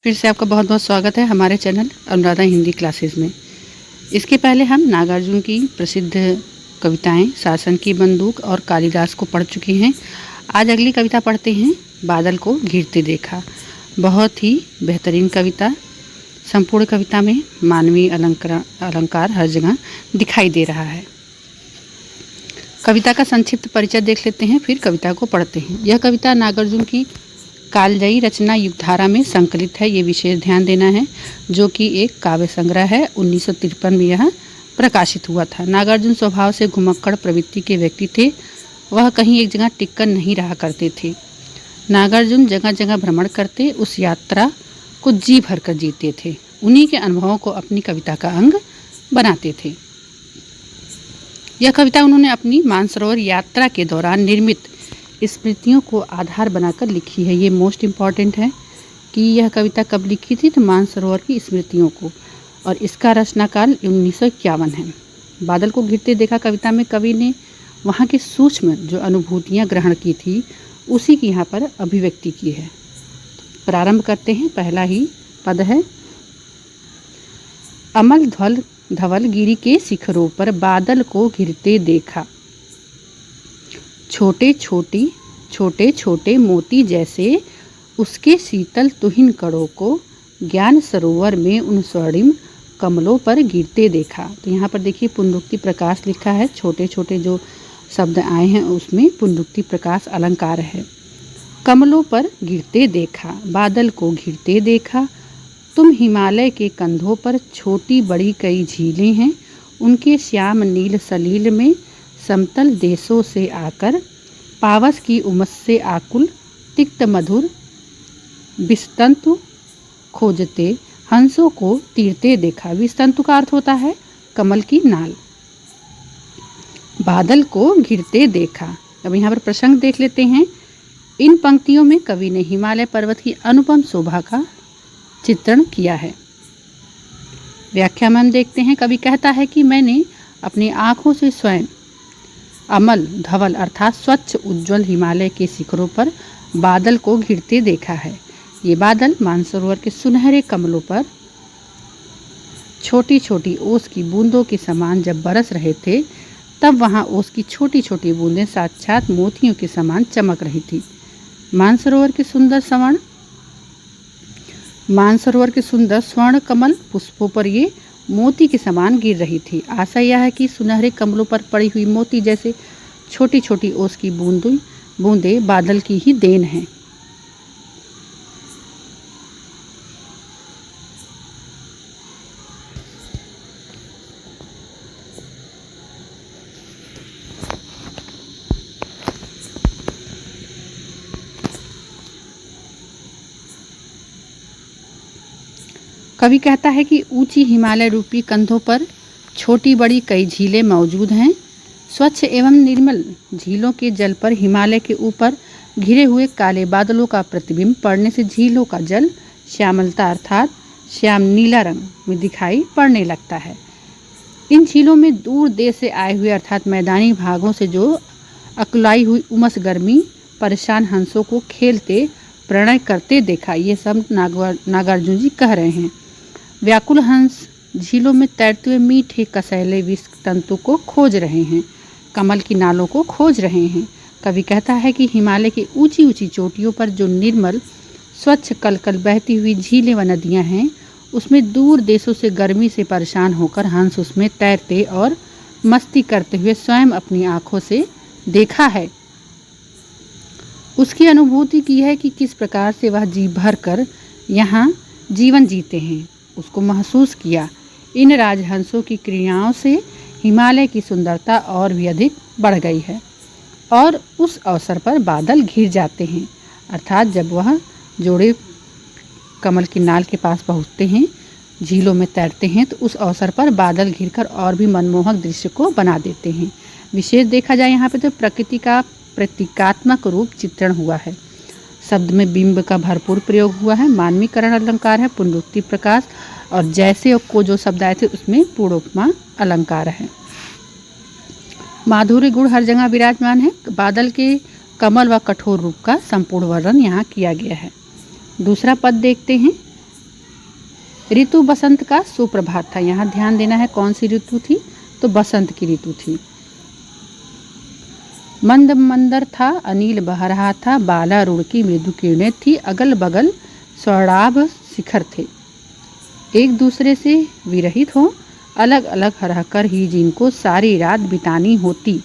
फिर से आपका बहुत बहुत स्वागत है हमारे चैनल अनुराधा हिंदी क्लासेस में। इसके पहले हम नागार्जुन की प्रसिद्ध कविताएं शासन की बंदूक और कालिदास को पढ़ चुके हैं। आज अगली कविता पढ़ते हैं, बादल को घिरते देखा। बहुत ही बेहतरीन कविता। संपूर्ण कविता में मानवीय अलंकार हर जगह दिखाई दे रहा है। कविता का संक्षिप्त परिचय देख लेते हैं, फिर कविता को पढ़ते हैं। यह कविता नागार्जुन की कालजयी रचना युगधारा में संकलित है। ये विशेष ध्यान देना है, जो कि एक काव्य संग्रह है। 1953 में यह प्रकाशित हुआ था। नागार्जुन स्वभाव से घुमक्कड़ प्रवृत्ति के व्यक्ति थे। वह कहीं एक जगह टिककर नहीं रहा करते थे। नागार्जुन जगह जगह भ्रमण करते, उस यात्रा को जी भर कर जीते थे। उन्हीं के अनुभवों को अपनी कविता का अंग बनाते थे। यह कविता उन्होंने अपनी मानसरोवर यात्रा के दौरान निर्मित स्मृतियों को आधार बनाकर लिखी है। ये मोस्ट इम्पॉर्टेंट है कि यह कविता कब लिखी थी, तो मानसरोवर की स्मृतियों को, और इसका रचनाकाल 1951 है। बादल को घिरते देखा कविता में कवि ने वहाँ के सूक्ष्म जो अनुभूतियाँ ग्रहण की थी, उसी की यहाँ पर अभिव्यक्ति की है। प्रारंभ करते हैं। पहला ही पद है, अमल धवल गिरी के शिखरों पर बादल को घिरते देखा। छोटे छोटे मोती जैसे उसके शीतल तुहिन कणों को ज्ञान सरोवर में उन स्वर्णिम कमलों पर गिरते देखा। तो यहाँ पर देखिए पुनरुक्ति प्रकाश लिखा है। छोटे छोटे जो शब्द आए हैं उसमें पुनरुक्ति प्रकाश अलंकार है। कमलों पर गिरते देखा, बादल को घिरते देखा। तुम हिमालय के कंधों पर छोटी बड़ी कई झीलें हैं। उनके श्याम नील सलील में समतल देशों से आकर पावस की उमस से आकुल तिक्त मधुर विस्तंतु खोजते हंसों को तीरते देखा। विस्तंतु का अर्थ होता है कमल की नाल। बादल को घिरते देखा। अब यहाँ पर प्रसंग देख लेते हैं। इन पंक्तियों में कवि ने हिमालय पर्वत की अनुपम शोभा का चित्रण किया है। व्याख्या में हम देखते हैं। कवि कहता है कि मैंने अपनी आँखों से स्वयं अमल धवल अर्थात स्वच्छ उज्ज्वल हिमालय के शिखरों पर बादल को घिरते देखा है। ये बादल मानसरोवर के सुनहरे कमलों पर छोटी छोटी ओस की बूंदों के समान जब बरस रहे थे, तब वहाँ ओस की छोटी छोटी बूंदें साक्षात मोतियों के समान चमक रही थी। मानसरोवर के सुंदर स्वर्ण कमल पुष्पों पर ये मोती के समान गिर रही थी। आशा यह है कि सुनहरे कमलों पर पड़ी हुई मोती जैसे छोटी छोटी ओस की बूंदें बादल की ही देन हैं। कवि कहता है कि ऊंची हिमालय रूपी कंधों पर छोटी बड़ी कई झीलें मौजूद हैं। स्वच्छ एवं निर्मल झीलों के जल पर हिमालय के ऊपर घिरे हुए काले बादलों का प्रतिबिंब पड़ने से झीलों का जल श्यामलता अर्थात श्याम नीला रंग में दिखाई पड़ने लगता है। इन झीलों में दूर देश से आए हुए अर्थात मैदानी भागों से जो अकुलाई हुई उमस गर्मी परेशान हंसों को खेलते प्रणय करते देखा। ये सब नागार्जुन जी कह रहे हैं। व्याकुल हंस झीलों में तैरते हुए मीठे कसैले विष तंतु को खोज रहे हैं, कमल की नालों को खोज रहे हैं। कवि कहता है कि हिमालय की ऊंची ऊंची चोटियों पर जो निर्मल स्वच्छ कलकल बहती हुई झीलें व नदियां हैं, उसमें दूर देशों से गर्मी से परेशान होकर हंस उसमें तैरते और मस्ती करते हुए स्वयं अपनी आँखों से देखा है। उसकी अनुभूति की है कि किस प्रकार से वह जी भर कर यहाँ जीवन जीते हैं, उसको महसूस किया। इन राजहंसों की क्रियाओं से हिमालय की सुंदरता और भी अधिक बढ़ गई है और उस अवसर पर बादल घिर जाते हैं। अर्थात जब वह जोड़े कमल की नाल के पास पहुँचते हैं, झीलों में तैरते हैं, तो उस अवसर पर बादल घिरकर और भी मनमोहक दृश्य को बना देते हैं। विशेष देखा जाए यहाँ पे तो प्रकृति का प्रतीकात्मक रूप चित्रण हुआ है। शब्द में बिंब का भरपूर प्रयोग हुआ है। मानवीकरण अलंकार है, पुनरुक्ति प्रकाश और जैसे और को जो शब्द आए थे उसमें पूर्णोपमा अलंकार है। माधुर्य गुण हर जगह विराजमान है। बादल के कमल व कठोर रूप का संपूर्ण वर्णन यहाँ किया गया है। दूसरा पद देखते हैं। ऋतु बसंत का सुप्रभात था। यहाँ ध्यान देना है, कौन सी ऋतु थी? तो बसंत की ऋतु थी। मंद मंदर था, अनिल बह रहा था, बाला रुड़ की मृदु किरणें थी, अगल बगल स्वर्णाभ शिखर थे। एक दूसरे से विरहित हो, अलग अलग रहकर ही जिनको सारी रात बितानी होती,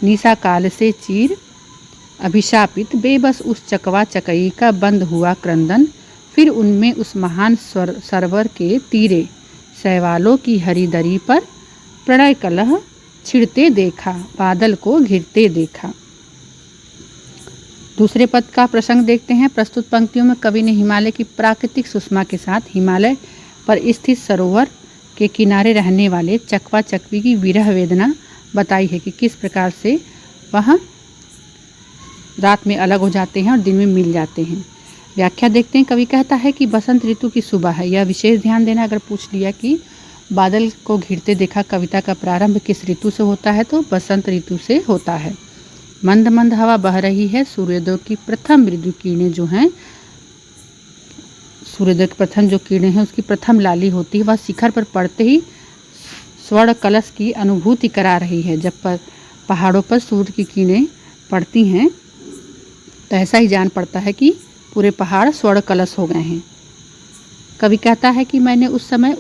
निशा काल से चीर अभिशापित बेबस उस चकवा चकई का बंद हुआ क्रंदन। फिर उनमें उस महान सरोवर के तीरे शैवालों की हरी दरी पर प्रणय कलह छिड़ते देखा, बादल को घिरते देखा। दूसरे पद का प्रसंग देखते हैं। प्रस्तुत पंक्तियों में कवि ने हिमालय की प्राकृतिक सुषमा के साथ हिमालय पर स्थित सरोवर के किनारे रहने वाले चकवा चकवी की विरह वेदना बताई है कि किस प्रकार से वह रात में अलग हो जाते हैं और दिन में मिल जाते हैं। व्याख्या देखते हैं। कवि कहता है कि बसंत ऋतु की सुबह है। यह विशेष ध्यान देना। अगर पूछ लिया कि बादल को घिरते देखा कविता का प्रारंभ किस ऋतु से होता है, तो बसंत ऋतु से होता है। मंद मंद हवा बह रही है। सूर्योदय की प्रथम मृदु किरणें जो हैं, सूर्योदय की प्रथम जो किरणें हैं उसकी प्रथम लाली होती है, वह शिखर पर पड़ते ही स्वर्ण कलश की अनुभूति करा रही है। जब पहाड़ों पर सूर्य की किरणें पड़ती हैं तो ऐसा ही जान पड़ता है कि पूरे पहाड़ स्वर्ण कलश हो गए हैं। कवि कहता है कि मैंने उस समय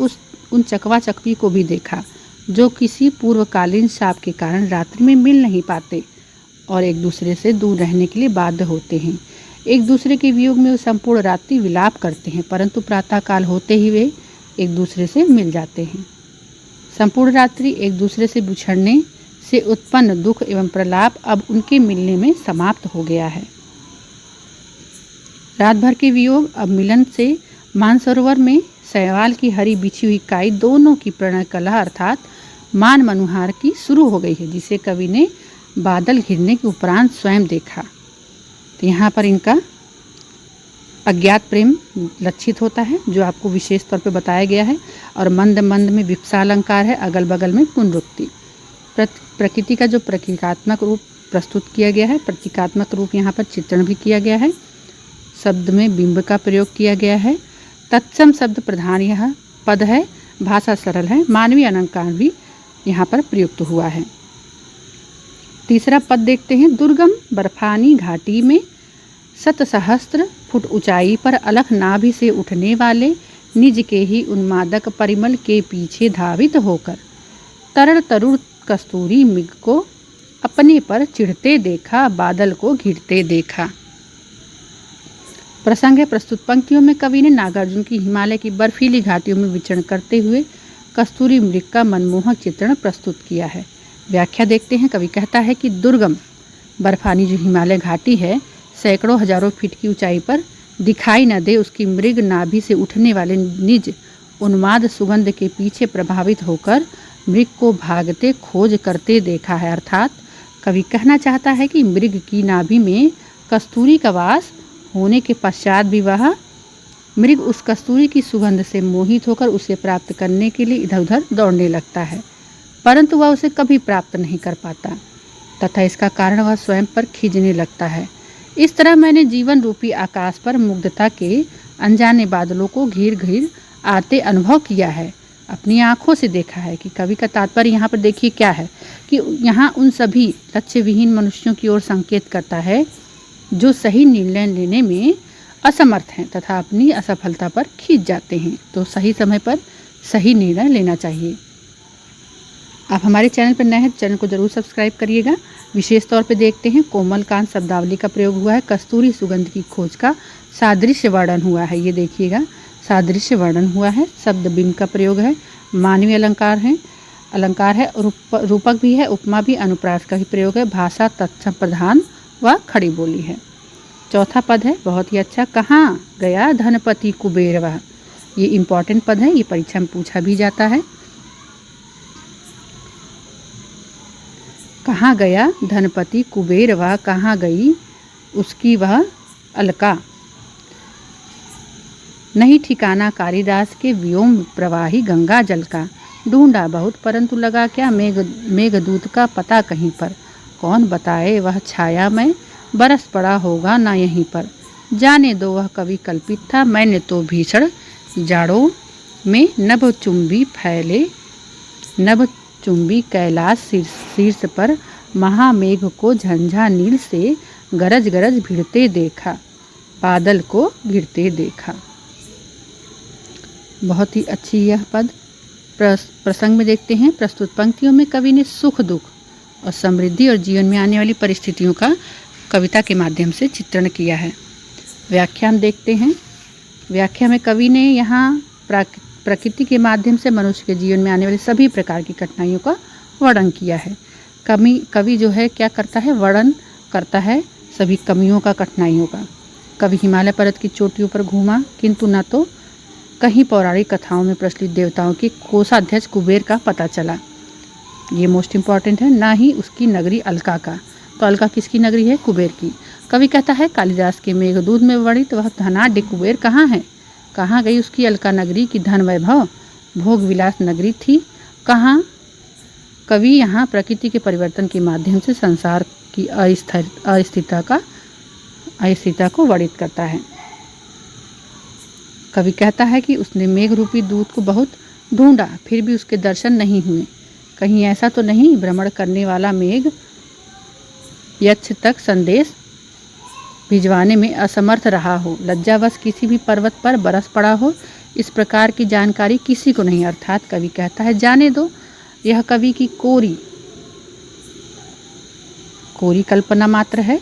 उन चकवा चकवी को भी देखा जो किसी पूर्वकालीन शाप के कारण रात्रि में मिल नहीं पाते और एक दूसरे से दूर रहने के लिए बाध्य होते हैं। एक दूसरे के वियोग में वे संपूर्ण रात्रि विलाप करते हैं, परंतु प्रातःकाल होते ही वे एक दूसरे से मिल जाते हैं। संपूर्ण रात्रि एक दूसरे से बिछड़ने से उत्पन्न दुख एवं प्रलाप अब उनके मिलने में समाप्त हो गया है। रात भर के वियोग अब मिलन से मानसरोवर में शैवाल की हरी बिछी हुई काई दोनों की प्रणय कला अर्थात मान मनुहार की शुरू हो गई है, जिसे कवि ने बादल घिरने के उपरांत स्वयं देखा। तो यहाँ पर इनका अज्ञात प्रेम लक्षित होता है, जो आपको विशेष तौर पे बताया गया है। और मंद मंद में विप्सा अलंकार है, अगल बगल में पुनरुक्ति। प्रकृति का जो प्रतीकात्मक रूप प्रस्तुत किया गया है, प्रतीकात्मक रूप यहाँ पर चित्रण भी किया गया है। शब्द में बिंब का प्रयोग किया गया है। तत्सम शब्द प्रधान यह पद है, भाषा सरल है, मानवीय अलंकार भी यहाँ पर प्रयुक्त हुआ है। तीसरा पद देखते हैं। दुर्गम बर्फानी घाटी में 7 फुट ऊंचाई पर अलख नाभि से उठने वाले निज के ही उन्मादक परिमल के पीछे धावित होकर तरल तरुण कस्तूरी मृग को अपने पर चिढ़ते देखा, बादल को घिरते देखा। प्रसंग है। प्रस्तुत पंक्तियों में कवि ने नागार्जुन की हिमालय की बर्फीली घाटियों में विचरण करते हुए कस्तूरी मृग का मनमोहक चित्रण प्रस्तुत किया है। व्याख्या देखते हैं। कवि कहता है कि दुर्गम बर्फानी जो हिमालय घाटी है, सैकड़ों हजारों फीट की ऊंचाई पर दिखाई न दे उसकी मृग नाभि से उठने वाले निज उन्माद सुगंध के पीछे प्रभावित होकर मृग को भागते खोज करते देखा है। अर्थात कवि कहना चाहता है कि मृग की नाभि में कस्तूरी का वास होने के पश्चात भी वह मृग उस कस्तूरी की सुगंध से मोहित होकर उसे प्राप्त करने के लिए इधर उधर दौड़ने लगता है, परंतु वह उसे कभी प्राप्त नहीं कर पाता तथा इसका कारण वह स्वयं पर खींचने लगता है। इस तरह मैंने जीवन रूपी आकाश पर मुग्धता के अनजाने बादलों को घिर घिर आते अनुभव किया है, अपनी आँखों से देखा है। कि कवि का तात्पर्य यहाँ पर देखिए क्या है कि यहाँ उन सभी लक्ष्य विहीन मनुष्यों की ओर संकेत करता है जो सही निर्णय लेने में असमर्थ हैं तथा अपनी असफलता पर खींच जाते हैं। तो सही समय पर सही निर्णय लेना चाहिए। आप हमारे चैनल पर नए हैं, चैनल को जरूर सब्सक्राइब करिएगा। विशेष तौर पे देखते हैं कोमल कांत शब्दावली का प्रयोग हुआ है, कस्तूरी सुगंध की खोज का सादृश्य वर्णन हुआ है। ये देखिएगा, सादृश्य वर्णन हुआ है। शब्द बिंब का प्रयोग है, मानवीय अलंकार है, रूपक भी है, उपमा भी, अनुप्रास का भी प्रयोग है, भाषा तत्सम प्रधान व खड़ी बोली है। चौथा पद है बहुत ही अच्छा, कहाँ गया धनपति कुबेर वह। ये इम्पॉर्टेंट पद है, ये परीक्षा में पूछा भी जाता है। कहाँ गया धनपति कुबेर वह, कहाँ गई उसकी वह अलका। नहीं ठिकाना कालिदास के व्योम प्रवाही गंगा जल का, ढूंढा बहुत परंतु लगा क्या मेघदूत का पता कहीं पर। कौन बताए वह छाया में बरस पड़ा होगा ना यहीं पर। जाने दो वह कवि कल्पित था, मैंने तो भीषण जाड़ों में नभचुंबी फैले, नभचुंबी कैलाश शीर्ष पर महामेघ को झंझा नील से गरज गरज भिड़ते देखा, बादल को घिरते देखा। बहुत ही अच्छी यह पद। प्रसंग में देखते हैं, प्रस्तुत पंक्तियों में कवि ने सुख दुख और समृद्धि और जीवन में आने वाली परिस्थितियों का कविता के माध्यम से चित्रण किया है। व्याख्या में देखते हैं, व्याख्या में कवि ने यहाँ प्रकृति के माध्यम से मनुष्य के जीवन में आने वाली सभी प्रकार की कठिनाइयों का वर्णन किया है। कवि जो है क्या करता है, वर्णन करता है सभी कमियों का, कठिनाइयों का। कवि हिमालय पर्वत की चोटियों पर घूमा, किंतु न तो कहीं पौराणिक कथाओं में प्रचलित देवताओं के कोषाध्यक्ष कुबेर का पता चला, ये मोस्ट इम्पॉर्टेंट है, ना ही उसकी नगरी अलका का। तो अलका किसकी नगरी है, कुबेर की। कवि कहता है कालिदास के मेघदूत में वर्णित वह धनाढ्य कुबेर कहाँ है, कहाँ गई उसकी अलका नगरी की धन वैभव भोग विलास नगरी थी, कहाँ। कवि यहाँ प्रकृति के परिवर्तन के माध्यम से संसार की अस्थिरता को वर्णित करता है। कवि कहता है कि उसने मेघ रूपी दूत को बहुत ढूंढा, फिर भी उसके दर्शन नहीं हुए। कहीं ऐसा तो नहीं भ्रमण करने वाला मेघ यक्ष तक संदेश भिजवाने में असमर्थ रहा हो, लज्जावश किसी भी पर्वत पर बरस पड़ा हो, इस प्रकार की जानकारी किसी को नहीं। अर्थात कवि कहता है जाने दो, यह कवि की कोरी कल्पना मात्र है,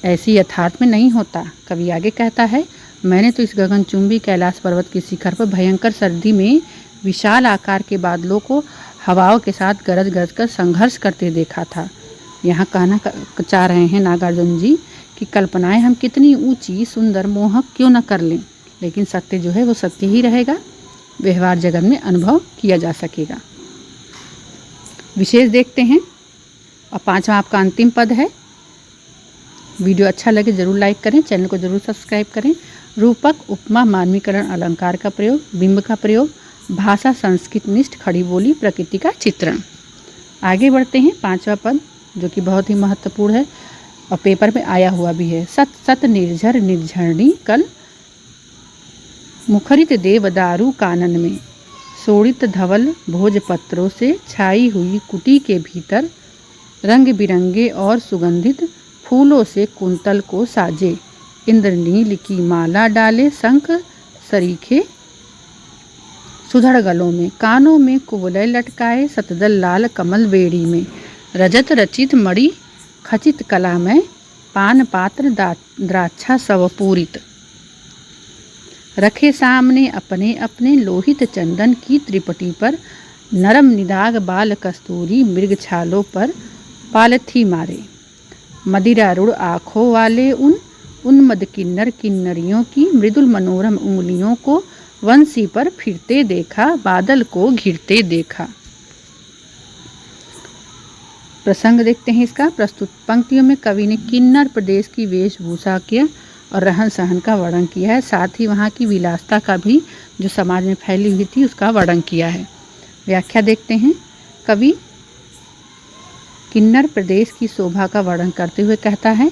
ऐसी यथार्थ में नहीं होता। कवि आगे कहता है, मैंने तो इस गगनचुंबी कैलाश पर्वत के शिखर पर भयंकर सर्दी में विशाल आकार के बादलों को हवाओं के साथ गरज गरज कर संघर्ष करते देखा था। यहाँ कहना चाह रहे हैं नागार्जुन जी कि कल्पनाएं हम कितनी ऊंची, सुंदर, मोहक क्यों न कर लें, लेकिन सत्य जो है वो सत्य ही रहेगा, व्यवहार जगत में अनुभव किया जा सकेगा। विशेष देखते हैं, और पांचवा आपका अंतिम पद है। वीडियो अच्छा लगे जरूर लाइक करें, चैनल को जरूर सब्सक्राइब करें। रूपक, उपमा, मानवीकरण, अलंकार का प्रयोग, बिंब का प्रयोग, भाषा संस्कृत निष्ठ, खड़ी बोली, प्रकृति का चित्रण। आगे बढ़ते हैं, पांचवा पद जो कि बहुत ही महत्वपूर्ण है और पेपर में आया हुआ भी है। सत सत निर्झर निर्झरणी कल, मुखरित देवदारू कानन में, सोड़ित धवल भोजपत्रों से छाई हुई कुटी के भीतर, रंग बिरंगे और सुगंधित फूलों से कुंतल को साजे, इंद्रनील की माला डाले शंख सरीखे सुधड़ गलों में, कानों में कुवलय लटकाए सतदल लाल कमल बेड़ी में, रजत रचित मणि खचित कला में, पान पात्र द्राक्षा सवपूरित, रखे सामने अपने अपने लोहित चंदन की त्रिपटी पर, नरम निदाग बाल कस्तूरी मृग छालों पर पालथी मारे, मदिरारूढ़ आँखों वाले उन उन्मद किन्नर किन्नरियों की मृदुल मनोरम उंगलियों को वंशी पर फिरते देखा, बादल को घिरते देखा। प्रसंग देखते हैं इसका। प्रस्तुत पंक्तियों में कवि ने किन्नर प्रदेश की वेशभूषा के और रहन सहन का वर्णन किया है, साथ ही वहाँ की विलासता का भी जो समाज में फैली हुई थी उसका वर्णन किया है। व्याख्या देखते हैं, कवि किन्नर प्रदेश की शोभा का वर्णन करते हुए कहता है,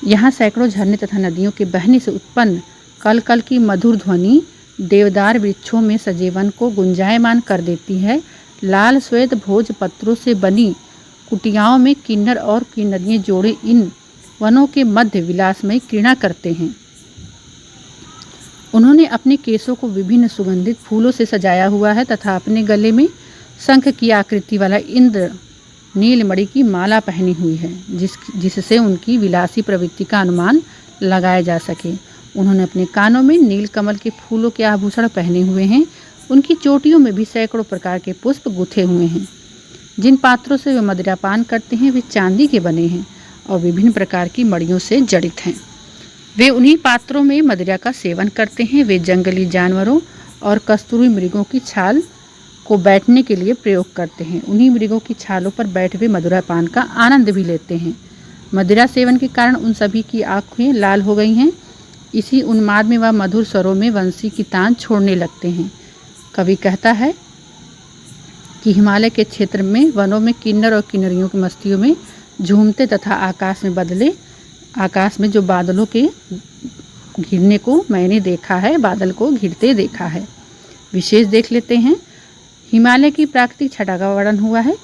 यहाँ सैकड़ों झरने तथा नदियों के बहने से उत्पन्न कल कल की मधुर ध्वनि देवदार वृक्षों में सजे वन को गुंजायमान कर देती है। लाल श्वेत भोज पत्रों से बनी कुटियाओं में किन्नर और किन्नरियाँ जोड़े इन वनों के मध्य विलासमय क्रीड़ा करते हैं। उन्होंने अपने केसों को विभिन्न सुगंधित फूलों से सजाया हुआ है तथा अपने गले में शंख की आकृति वाला इंद्र नीलमणि की माला पहनी हुई है, जिससे उनकी विलासी प्रवृत्ति का अनुमान लगाया जा सके। उन्होंने अपने कानों में नीलकमल के फूलों के आभूषण पहने हुए हैं। उनकी चोटियों में भी सैकड़ों प्रकार के पुष्प गुथे हुए हैं। जिन पात्रों से वे मदिरापान करते हैं वे चांदी के बने हैं और विभिन्न प्रकार की मड़ियों से जड़ित हैं। वे उन्हीं पात्रों में मदिरा का सेवन करते हैं। वे जंगली जानवरों और कस्तूरी मृगों की छाल को बैठने के लिए प्रयोग करते हैं। उन्हीं मृगों की छालों पर बैठ वे मदिरापान का आनंद भी लेते हैं। मदिरा सेवन के कारण उन सभी की आँखें लाल हो गई हैं। इसी उन्माद में वह मधुर स्वरों में वंशी की तान छोड़ने लगते हैं। कवि कहता है कि हिमालय के क्षेत्र में वनों में किन्नर और किन्नरियों की मस्तियों में झूमते तथा आकाश में जो बादलों के घिरने को मैंने देखा है, बादल को घिरते देखा है। विशेष देख लेते हैं। हिमालय की प्राकृतिक छटा का वर्णन हुआ है।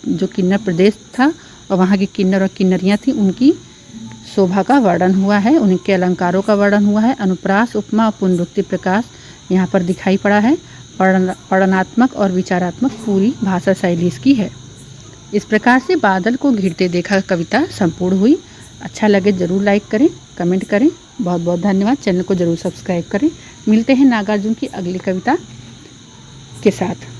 जो किन्नर प्रदेश था और वहाँ की किन्नर और किन्नरियाँ थी, उनकी शोभा का वर्णन हुआ है, उनके अलंकारों का वर्णन हुआ है। अनुप्रास, उपमा और पुनरुक्ति प्रकाश यहाँ पर दिखाई पड़ा है। वर्णनात्मक और विचारात्मक पूरी भाषा शैली इसकी है। इस प्रकार से बादल को घिरते देखा कविता संपूर्ण हुई। अच्छा लगे ज़रूर लाइक करें, कमेंट करें। बहुत बहुत धन्यवाद। चैनल को ज़रूर सब्सक्राइब करें। मिलते हैं नागार्जुन की अगली कविता के साथ।